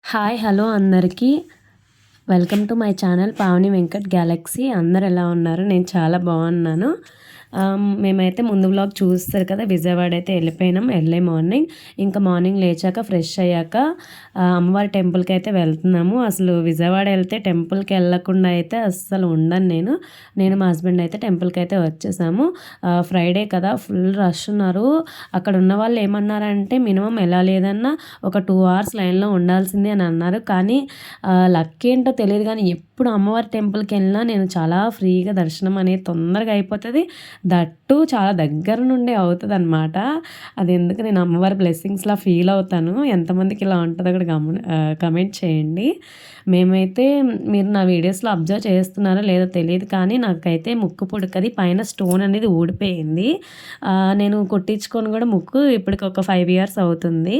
Hi hello అందరికీ welcome to my channel Pavani Venkat Galaxy. అందరు ఎలా ఉన్నారు? నేను చాలా బాగున్నాను. మేమైతే ముందు వ్లాగ్ చూస్తారు కదా, విజయవాడ అయితే వెళ్ళిపోయినాం ఎర్లీ మార్నింగ్. ఇంకా మార్నింగ్ లేచాక ఫ్రెష్ అయ్యాక అమ్మవారి టెంపుల్కి అయితే వెళ్తున్నాము. అసలు విజయవాడ వెళ్తే టెంపుల్కి వెళ్ళకుండా అయితే అస్సలు ఉండను నేను మా హస్బెండ్ అయితే టెంపుల్కి అయితే వచ్చేసాము. ఫ్రైడే కదా, ఫుల్ రష్ ఉన్నారు. అక్కడ ఉన్న వాళ్ళు ఏమన్నారంటే మినిమం ఎలా లేదన్నా ఒక 2 hours లైన్లో ఉండాల్సిందే అని అన్నారు. కానీ లక్ ఏంటో తెలియదు, కానీ ఎప్పుడు అమ్మవారి టెంపుల్కి వెళ్ళినా నేను చాలా ఫ్రీగా దర్శనం అనేది తొందరగా అయిపోతుంది. దట్టు చాలా దగ్గర నుండి అవుతుంది అనమాట. అది ఎందుకు నేను అమ్మవారి బ్లెస్సింగ్స్లా ఫీల్ అవుతాను. ఎంతమందికి ఇలా ఉంటుందో కూడా కమెంట్ చేయండి. మేమైతే మీరు నా వీడియోస్లో అబ్జర్వ్ చేస్తున్నారో లేదో తెలియదు, కానీ నాకైతే ముక్కు పుడకది పైన స్టోన్ అనేది ఊడిపోయింది. నేను కొట్టించుకొని కూడా ముక్కు ఇప్పటికి ఒక 5 years అవుతుంది.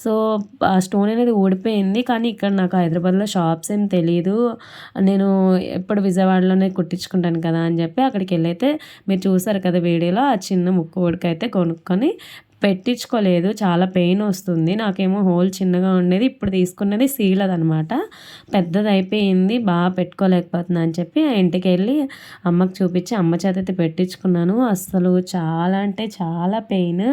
సో ఆ స్టోన్ అనేది ఊడిపోయింది. కానీ ఇక్కడ నాకు హైదరాబాద్లో షాప్స్ ఏం తెలియదు, నేను ఎప్పుడు విజయవాడలోనే కుట్టించుకుంటాను కదా అని చెప్పి అక్కడికి వెళ్ళైతే మీరు చూసారు కదా వీడియోలో, ఆ చిన్న ముక్కు పుడక అయితే కొనుక్కొని పెట్టించుకోలేదు. చాలా పెయిన్ వస్తుంది. నాకేమో హోల్ చిన్నగా ఉండేది, ఇప్పుడు తీసుకున్నది సీల్ అదనమాట, పెద్దది అయిపోయింది, బాగా పెట్టుకోలేకపోతున్నా అని చెప్పి ఇంటికి వెళ్ళి అమ్మకి చూపించి అమ్మ చేత అయితే పెట్టించుకున్నాను. అస్సలు చాలా అంటే చాలా పెయిన్.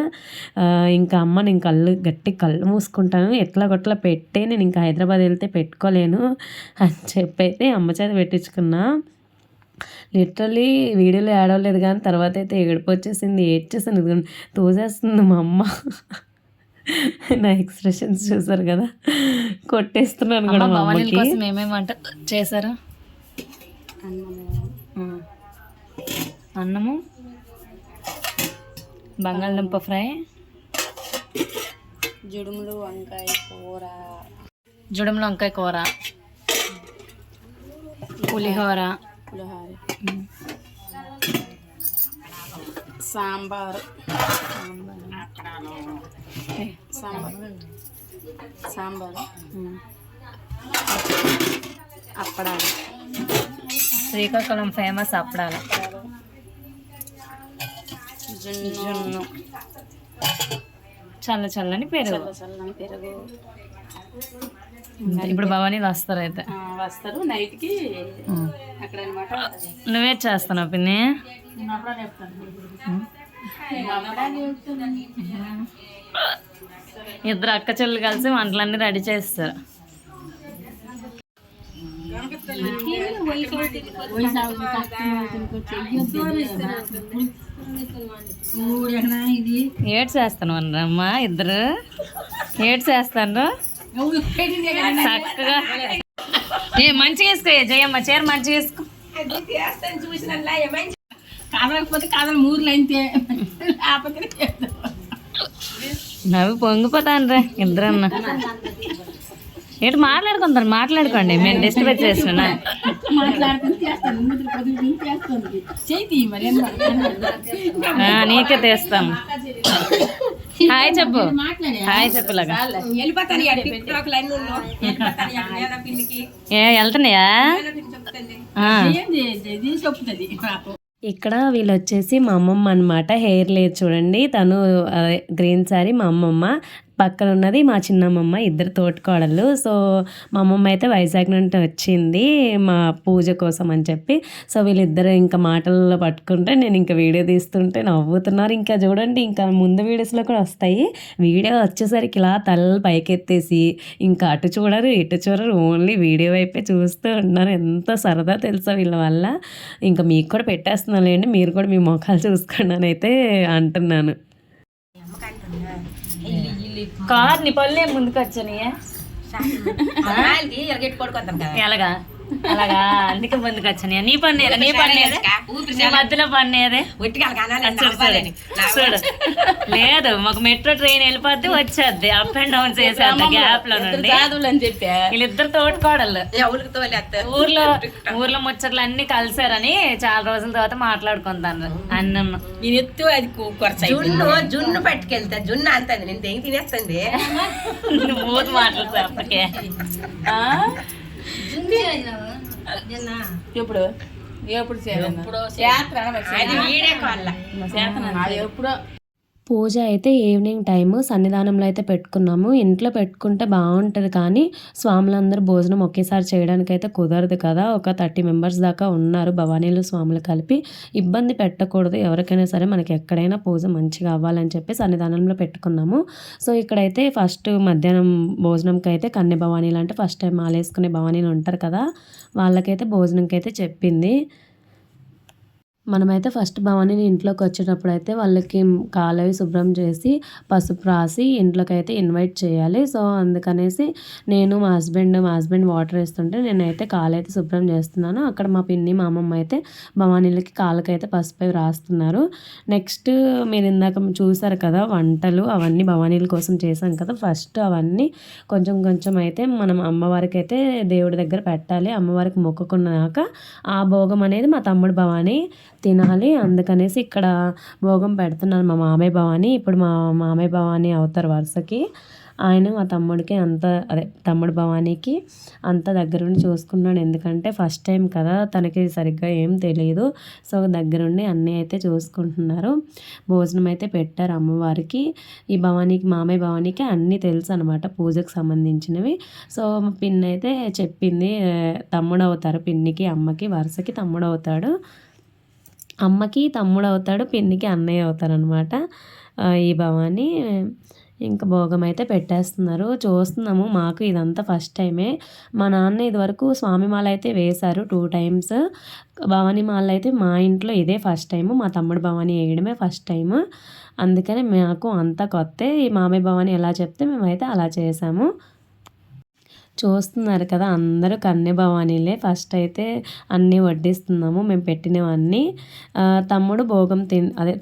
ఇంకా అమ్మ నేను కళ్ళు మూసుకుంటాను, ఎట్లా గొట్లా పెట్టే నేను ఇంకా హైదరాబాద్ వెళ్తే పెట్టుకోలేను అని చెప్పి అయితే అమ్మ చేత పెట్టించుకున్నా. లిటరలీ వీడియోలో ఏడవలేదు, కానీ తర్వాత అయితే ఏడుపు వచ్చేసింది, ఏడ్చేసాను, తోసేస్తుంది మా అమ్మ. నా ఎక్స్ప్రెషన్స్ చూసారు కదా, కొట్టేస్తున్నాను కూడా మా అమ్మకి. ఏమేమి వంట చేశారు? అన్నము, బంగాళదుంప ఫ్రై, జుడుములు వంకాయ కూర, పులిహోర, సాంబారు, అప్పడాలు. శ్రీకాకుళం ఫేమస్ అప్పడాలు, జున్ను, చల్లని పెరుగు. ఇప్పుడు భవానీ వస్తారు అయితే వస్తారు నైట్కి అక్కడ అనమాట. నువ్వే చేస్తున్నావు పిన్ని? ఇద్దరు అక్క చెల్లు కలిసి వంటలన్నీ రెడీ చేస్తారు. ఏడ్ చేస్తాను అమ్మా, ఇద్దరు ఏడ్ చేస్తాను చక్కగా. మంచిగా వేసుకో జయమ్మ, చీర మంచిగా వేసుకో. కాదకపోతే కాదని మూర్లు అయితే నవ్వి పొంగిపోతాను రా ఇద్దరన్నా. ఏంటి మాట్లాడుకోండి, మేము డిస్టర్బ్ చేస్తున్నా. నీకే తీస్తాము. హాయ్ చెప్పు, హాయ్ చెప్పులాగా. వెళ్తున్నాయా? ఇక్కడ వీళ్ళు వచ్చేసి మా అమ్మమ్మ అనమాట. హెయిర్ లేదు చూడండి, తను గ్రీన్ శారీ మా అమ్మమ్మ, పక్కన ఉన్నది మా చిన్నమ్మమ్మ, ఇద్దరు తోటికోడళ్ళు. సో మా అమ్మమ్మ అయితే వైజాగ్ నుండి వచ్చింది మా పూజ కోసం అని చెప్పి. సో వీళ్ళిద్దరు ఇంకా మాటల్లో పట్టుకుంటే నేను ఇంకా వీడియో తీస్తుంటే నవ్వుతున్నారు. ఇంకా చూడండి, ఇంకా ముందు వీడియోస్లో కూడా వస్తాయి. వీడియో వచ్చేసరికి ఇలా తలలు పైకెత్తేసి ఇంకా అటు చూడరు ఇటు చూడరు, ఓన్లీ వీడియో వైపే చూస్తూ ఉన్నారు. ఎంత సరదా తెలుసా వీళ్ళ వల్ల. ఇంకా మీకు కూడా పెట్టేస్తున్నానులేండి, మీరు కూడా మీ ముఖాలు చూసుకోండి అని అయితే అంటున్నాను. కార్ నీ పళ్ళే ముందుకు వచ్చాను ఎలాగా అలాగా, అందుకే ముందుకు వచ్చాను. నీ పన్ను మధ్యలో పన్నేదే చూడు. లేదు, మాకు మెట్రో ట్రైన్ వెళ్ళిపోద్ది వచ్చేద్ది, అప్ అండ్ డౌన్ చేసేద్ది గ్యాప్ లో నుండి. వీళ్ళిద్దరు తోటికోడళ్ళు ఊర్లో ముచ్చట్లు అన్ని కలిసారని చాలా రోజుల తర్వాత మాట్లాడుకుంటాను. అన్నం జున్ను పట్టుకెళ్తా, జున్ను అంత నేను తినేస్తుంది. మూతి మాట్లాడుతా అప్పటికే. ఎప్పుడు ఎప్పుడు ఎప్పుడో పూజ అయితే ఈవినింగ్ టైము సన్నిధానంలో అయితే పెట్టుకున్నాము. ఇంట్లో పెట్టుకుంటే బావుంటది కానీ, స్వాములందరూ భోజనం ఒకేసారి చేయడానికైతే కుదరదు కదా! ఒక 30 మెంబర్స్ దాకా ఉన్నారు భవానీలు, స్వాములు కలిపి. ఇబ్బంది పెట్టకూడదు ఎవరికైనా సరే, మనకి ఎక్కడైనా పూజ మంచిగా అవ్వాలని చెప్పి సన్నిధానంలో పెట్టుకున్నాము. సో, ఇక్కడైతే ఫస్ట్ మధ్యాహ్నం భోజనంకైతే కన్య భవానీలు అంటే ఫస్ట్ టైం మాలేసుకునే భవానీలు ఉంటారు కదా! వాళ్ళకైతే భోజనంకైతే చెప్పింది. మనమైతే ఫస్ట్ భవానీని ఇంట్లోకి వచ్చేటప్పుడైతే వాళ్ళకి కాలవి శుభ్రం చేసి పసుపు రాసి ఇంట్లోకైతే ఇన్వైట్ చేయాలి. సో, అందుకనేసి నేను మా హస్బెండ్ వాటర్ వేస్తుంటే నేనైతే కాలైతే శుభ్రం చేస్తున్నాను. అక్కడ మా పిన్ని, మా అమ్మమ్మ అయితే భవానీలకి కాళ్ళకైతే పసుపు అవి రాస్తున్నారు. నెక్స్ట్ మీరు ఇందాక చూసారు కదా వంటలు, అవన్నీ భవానీల కోసం చేశాం కదా! ఫస్ట్ అవన్నీ కొంచెం కొంచెం అయితే మనం అమ్మవారికి అయితే దేవుడి దగ్గర పెట్టాలి. అమ్మవారికి మొక్కుకున్నాక ఆ భోగం అనేది మా తమ్ముడు భవానీ తినాలి. అందుకనేసి ఇక్కడ భోగం పెడుతున్నాను మా మామయ్య భవానీ. ఇప్పుడు మా మామయ్య భవానీ అవుతారు వరుసకి. ఆయన మా తమ్ముడికి తమ్ముడు భవానీకి అంత దగ్గరుండి చూసుకున్నాడు. ఎందుకంటే ఫస్ట్ టైం కదా, తనకి సరిగ్గా ఏం తెలీదు. సో, దగ్గరుండి అన్నీ అయితే చూసుకుంటున్నారు. భోజనం అయితే పెట్టారు అమ్మవారికి. ఈ భవానీకి, మామయ్య భవానీకి అన్నీ తెలుసు అనమాట పూజకు సంబంధించినవి. సో, పిన్ని అయితే చెప్పింది తమ్ముడు అవుతారు పిన్నికి, అమ్మకి వరుసకి తమ్ముడు అవుతాడు. అమ్మకి తమ్ముడు అవుతాడు, పిన్నికి అన్నయ్య అవుతారనమాట. ఈ భవానీ ఇంకా భోగం అయితే పెట్టేస్తున్నారు. చూస్తున్నాము. మాకు ఇదంతా ఫస్ట్ టైమే. మా నాన్న ఇదివరకు స్వామిమాల అయితే వేశారు 2 టైమ్స్. భవానీ మాల అయితే మా ఇంట్లో ఇదే ఫస్ట్ టైము. మా తమ్ముడు భవానీ వేయడమే ఫస్ట్ టైము. అందుకని మాకు అంతా కొత్తే. ఈ మామయ్య భవానీ ఎలా చెప్తే మేమైతే అలా చేసాము. చూస్తున్నారు కదా, అందరూ కన్య భవానీలే. ఫస్ట్ అయితే అన్నీ వడ్డిస్తున్నాము మేము పెట్టినవన్నీ. తమ్ముడు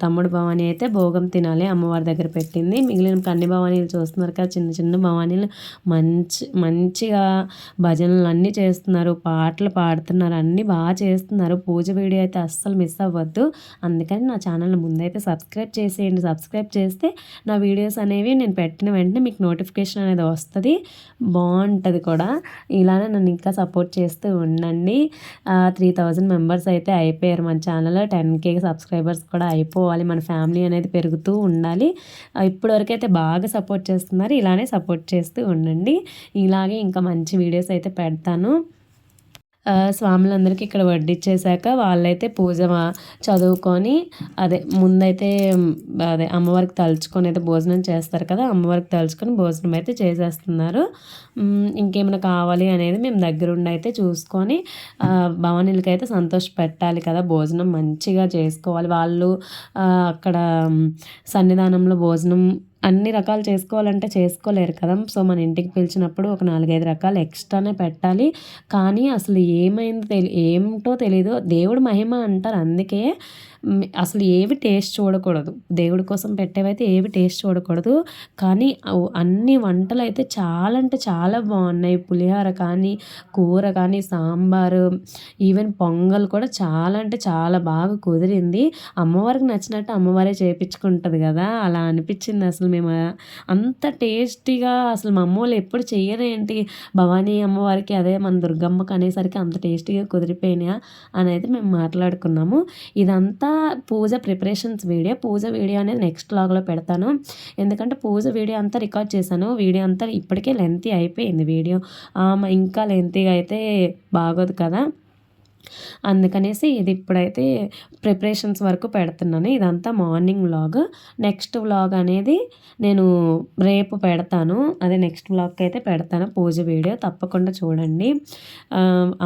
తమ్ముడు భవానీ అయితే భోగం తినాలి, అమ్మవారి దగ్గర పెట్టింది. మిగిలిన కన్య భవానీలు చూస్తున్నారు కదా, చిన్న చిన్న భవానీలు మంచిగా భజనలు అన్నీ చేస్తున్నారు, పాటలు పాడుతున్నారు, అన్నీ బాగా చేస్తున్నారు. పూజ వీడియో అయితే అస్సలు మిస్ అవ్వద్దు. అందుకని నా ఛానల్ ముందైతే సబ్స్క్రైబ్ చేసేయండి. సబ్స్క్రైబ్ చేస్తే నా వీడియోస్ అనేవి నేను పెట్టిన వెంటనే మీకు నోటిఫికేషన్ అనేది వస్తుంది. బాగుంటుంది కూడా. ఇలానే నన్ను ఇంకా సపోర్ట్ చేస్తూ ఉండండి. 3000 మెంబర్స్ అయితే అయిపోయారు మన ఛానల్లో. 10K సబ్స్క్రైబర్స్ కూడా అయిపోవాలి. మన ఫ్యామిలీ అనేది పెరుగుతూ ఉండాలి. ఇప్పటివరకు అయితే బాగా సపోర్ట్ చేస్తున్నారు. ఇలానే సపోర్ట్ చేస్తూ ఉండండి. ఇలాగే ఇంకా మంచి వీడియోస్ అయితే పెడతాను. స్వాములందరికీ ఇక్కడ వడ్డిచ్చేసాక వాళ్ళైతే పూజ చదువుకొని ముందైతే అమ్మవారికి తలుచుకొని అయితే భోజనం చేస్తారు కదా, అమ్మవారికి తలుచుకొని భోజనం అయితే చేసేస్తున్నారు. ఇంకేమైనా కావాలి అనేది మేము దగ్గరుండి అయితే చూసుకొని భవానీలకి అయితే సంతోష పెట్టాలి కదా, భోజనం మంచిగా చేసుకోవాలి. వాళ్ళు అక్కడ సన్నిధానంలో భోజనం అన్ని రకాలు చేసుకోవాలంటే చేసుకోలేరు కదా. సో, మన ఇంటికి పిలిచినప్పుడు ఒక 4-5 రకాలు ఎక్స్ట్రానే పెట్టాలి. కానీ అసలు ఏమిటో తెలీదు. దేవుడు మహిమ అంటారు. అందుకే అసలు ఏవి టేస్ట్ చూడకూడదు. దేవుడి కోసం పెట్టేవైతే ఏవి టేస్ట్ చూడకూడదు. కానీ అన్ని వంటలు అయితే చాలా అంటే చాలా బాగున్నాయి. పులిహోర కానీ, కూర కానీ, సాంబారు, ఈవెన్ పొంగల్ కూడా చాలా అంటే చాలా బాగా కుదిరింది. అమ్మవారికి నచ్చినట్టు అమ్మవారే చేయించుకుంటుంది కదా, అలా అనిపించింది. అసలు మేము అంత టేస్టీగా అసలు మా అమ్మోళ్ళు ఎప్పుడు చెయ్యరేంటి భవానీ అమ్మవారికి, అదే మన దుర్గమ్మకి అనేసరికి అంత టేస్టీగా కుదిరిపోయినాయా అని అయితే మేము మాట్లాడుకున్నాము. ఇదంతా పూజ ప్రిపరేషన్స్ వీడియో. పూజ వీడియో అనేది నెక్స్ట్ వ్లాగ్లో పెడతాను. ఎందుకంటే పూజ వీడియో అంతా రికార్డ్ చేశాను. వీడియో అంతా ఇప్పటికే లెంతీ అయిపోయింది వీడియో. ఇంకా లెంతీగా అయితే బాగోదు కదా, అందుకనేసి ఇది ఇప్పుడైతే ప్రిపరేషన్స్ వరకు పెడుతున్నాను. ఇదంతా మార్నింగ్ వ్లాగ్. నెక్స్ట్ వ్లాగ్ అనేది నేను రేపు పెడతాను. అదే నెక్స్ట్ వ్లాగ్కి అయితే పెడతాను పూజ వీడియో. తప్పకుండా చూడండి.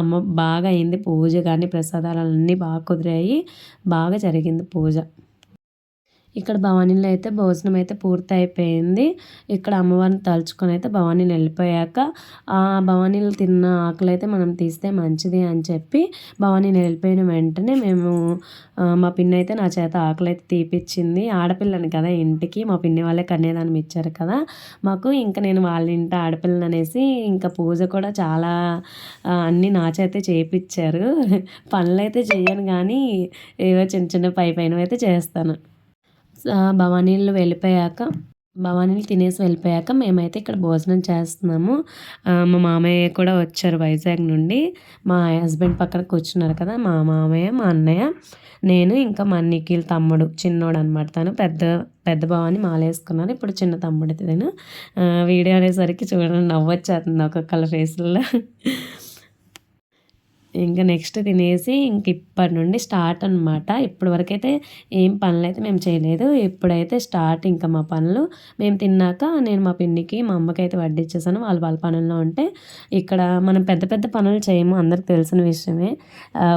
అమ్మ బాగా అయింది పూజ కానీ, ప్రసాదాలు అన్నీ బాగా కుదిరాయి. బాగా జరిగింది పూజ. ఇక్కడ భవానీలో అయితే భోజనం అయితే పూర్తి అయిపోయింది. ఇక్కడ అమ్మవారిని తలుచుకొని అయితే భవానీలు వెళ్ళిపోయాక ఆ భవానీలు తిన్న ఆకులు అయితే మనం తీస్తే మంచిది అని చెప్పి భవానీలు వెళ్ళిపోయిన వెంటనే మా పిన్ని అయితే నా చేత ఆకులు అయితే తీపిచ్చింది. ఆడపిల్లని కదా ఇంటికి, మా పిన్ని వాళ్ళే కన్యాదానం ఇచ్చారు కదా మాకు. ఇంకా నేను వాళ్ళ ఇంటి ఆడపిల్లని అనేసి ఇంకా పూజ కూడా చాలా అన్నీ నా చేతే చేయించారు. పనులు అయితే చేయను కానీ ఏవో చిన్న చిన్న పైన అయితే చేస్తాను. భవానీలు వెళ్ళిపోయాక భవానీలు తినేసి వెళ్ళిపోయాక మేమైతే ఇక్కడ భోజనం చేస్తున్నాము. మా మామయ్య కూడా వచ్చారు వైజాగ్ నుండి. మా హస్బెండ్ పక్కన కూర్చున్నారు కదా, మా మామయ్య, మా అన్నయ్య, నేను, ఇంకా మా నిఖిల్ తమ్ముడు చిన్నోడు అనమాట. తను పెద్ద భవాని మాలేసుకున్నారు. ఇప్పుడు చిన్న తమ్ముడు తను. వీడియో అనేసరికి చూడండి నవ్వొచ్చేస్తుంది ఒక్కొక్కళ్ళ ఫేసుల్లో. ఇంకా నెక్స్ట్ తినేసి ఇంక ఇప్పటి నుండి స్టార్ట్ అనమాట. ఇప్పటి వరకైతే ఏం పనులు అయితే మేము చేయలేదు. ఇప్పుడైతే స్టార్ట్ ఇంకా మా పనులు. మేము తిన్నాక నేను మా పిన్నికి, మా అమ్మకైతే వడ్డిచ్చేసాను. వాళ్ళ పనుల్లో ఉంటే, ఇక్కడ మనం పెద్ద పెద్ద పనులు చేయము, అందరికి తెలిసిన విషయమే.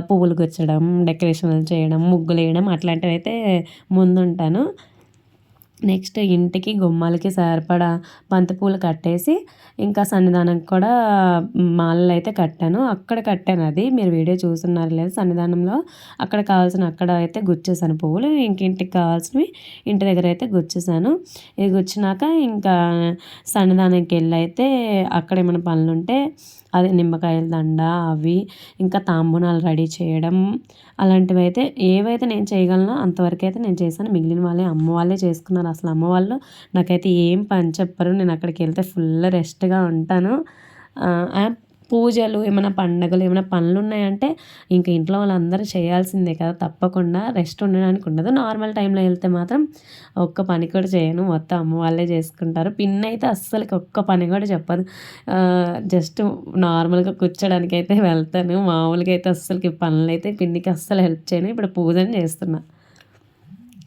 పువ్వులు గుచ్చడం, డెకరేషన్లు చేయడం, ముగ్గులు వేయడం అట్లాంటివి అయితే ముందుంటాను. నెక్స్ట్ ఇంటికి గుమ్మాలకి సరిపడా బంతిపూలు కట్టేసి, ఇంకా సన్నిధానంకి కూడా మాలలు అయితే కట్టాను. అక్కడ కట్టాను, అది మీరు వీడియో చూస్తున్నారు లేదు, సన్నిధానంలో అక్కడ అక్కడ అయితే గుచ్చేసాను పువ్వులు. ఇంటికి కావాల్సినవి ఇంటి దగ్గర అయితే గుచ్చేసాను. ఇది గుచ్చినాక ఇంకా సన్నిధానంకి వెళ్ళి అయితే అక్కడ ఏమైనా పనులు ఉంటే అది నిమ్మకాయల దండ అవి, ఇంకా తాంబూనాలు రెడీ చేయడం, అలాంటివి అయితే ఏవైతే నేను చేయగలనో అంతవరకు అయితే నేను చేశాను. మిగిలిన వాళ్ళే అమ్మ వాళ్ళే చేసుకున్నారు. అసలు అమ్మ వాళ్ళు నాకైతే ఏం పని చెప్పరు. నేను అక్కడికి వెళ్తే ఫుల్ రెస్ట్గా ఉంటాను. పూజలు ఏమైనా పండగలు ఏమైనా పనులు ఉన్నాయంటే ఇంక ఇంట్లో వాళ్ళందరూ చేయాల్సిందే కదా, తప్పకుండా రెస్ట్ ఉండడానికి ఉండదు. నార్మల్ టైంలో వెళ్తే మాత్రం ఒక్క పని కూడా చేయను, మొత్తం అమ్మ వాళ్ళే చేసుకుంటారు. పిన్ అయితే అస్సలకి ఒక్క పని కూడా చెప్పదు. జస్ట్ నార్మల్గా కూర్చోడానికి అయితే వెళ్తాను. మామూలుగా అయితే అస్సలకి పనులు అయితే పిన్నికి అస్సలు హెల్ప్ చేయను. ఇప్పుడు పూజని చేస్తున్నా.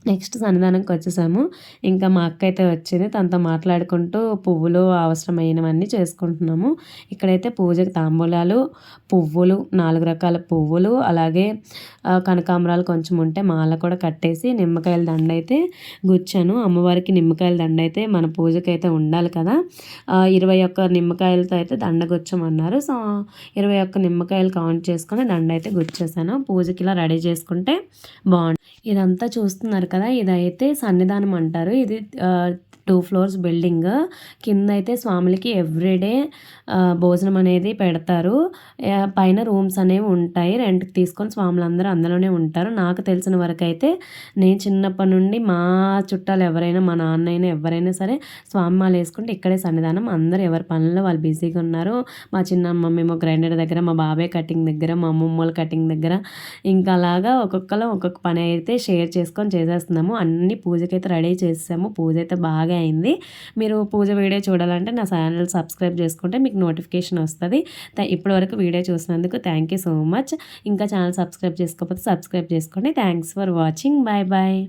నెక్స్ట్ సన్నిధానంకి వచ్చేసాము. ఇంకా మా అక్క అయితే వచ్చింది. తనతో మాట్లాడుకుంటూ పువ్వులు అవసరమైనవన్నీ చేసుకుంటున్నాము. ఇక్కడైతే పూజకి తాంబూలాలు, పువ్వులు, 4 రకాల పువ్వులు, అలాగే కనకాంబరాలు కొంచెం ఉంటే మాల కూడా కట్టేసి నిమ్మకాయల దండ అయితే గుచ్చాను. అమ్మవారికి నిమ్మకాయల దండ అయితే మన పూజకైతే ఉండాలి కదా. 21 నిమ్మకాయలతో అయితే దండ గుచ్చమన్నారు. సో 21 నిమ్మకాయలు కౌంట్ చేసుకొని దండ అయితే గుచ్చేసాను. పూజకి ఇలా రెడీ చేసుకుంటే బాగుంటుంది. ఇదంతా చూస్తున్నారు కదా, ఇదైతే సన్నిధానం అంటారు. ఇది 2 floors బిల్డింగ్. కింద అయితే స్వాములకి ఎవ్రీడే భోజనం అనేది పెడతారు. పైన రూమ్స్ అనేవి ఉంటాయి, రెంట్కి తీసుకొని స్వాములందరూ అందులోనే ఉంటారు. నాకు తెలిసిన వరకు అయితే నేను చిన్నప్పటి నుండి మా చుట్టాలు ఎవరైనా, మా నాన్న అయినా ఎవరైనా సరే స్వామి మాల వేసుకుంటే ఇక్కడే సన్నిధానం. అందరూ ఎవరి పనుల్లో వాళ్ళు బిజీగా ఉన్నారు. మా చిన్నమ్మ మేము గ్రైండర్ దగ్గర, మా బాబాయ్ కటింగ్ దగ్గర, మా అమ్మమ్మల కటింగ్ దగ్గర, ఇంకా అలాగా ఒక్కొక్కరు ఒక్కొక్క పని అయితే షేర్ చేసుకొని చేసేస్తున్నాము. అన్ని పూజకైతే రెడీ చేసాము. పూజ అయితే బాగా అయింది. మీరు పూజ వీడియో చూడాలంటే నా ఛానల్ సబ్స్క్రైబ్ చేసుకుంటే మీకు నోటిఫికేషన్ వస్తుంది. ఇప్పటివరకు వీడియో చూసినందుకు థ్యాంక్ యూ సో మచ్. ఇంకా ఛానల్ సబ్స్క్రైబ్ చేసుకోకపోతే సబ్స్క్రైబ్ చేసుకోండి. Thanks for watching. Bye bye.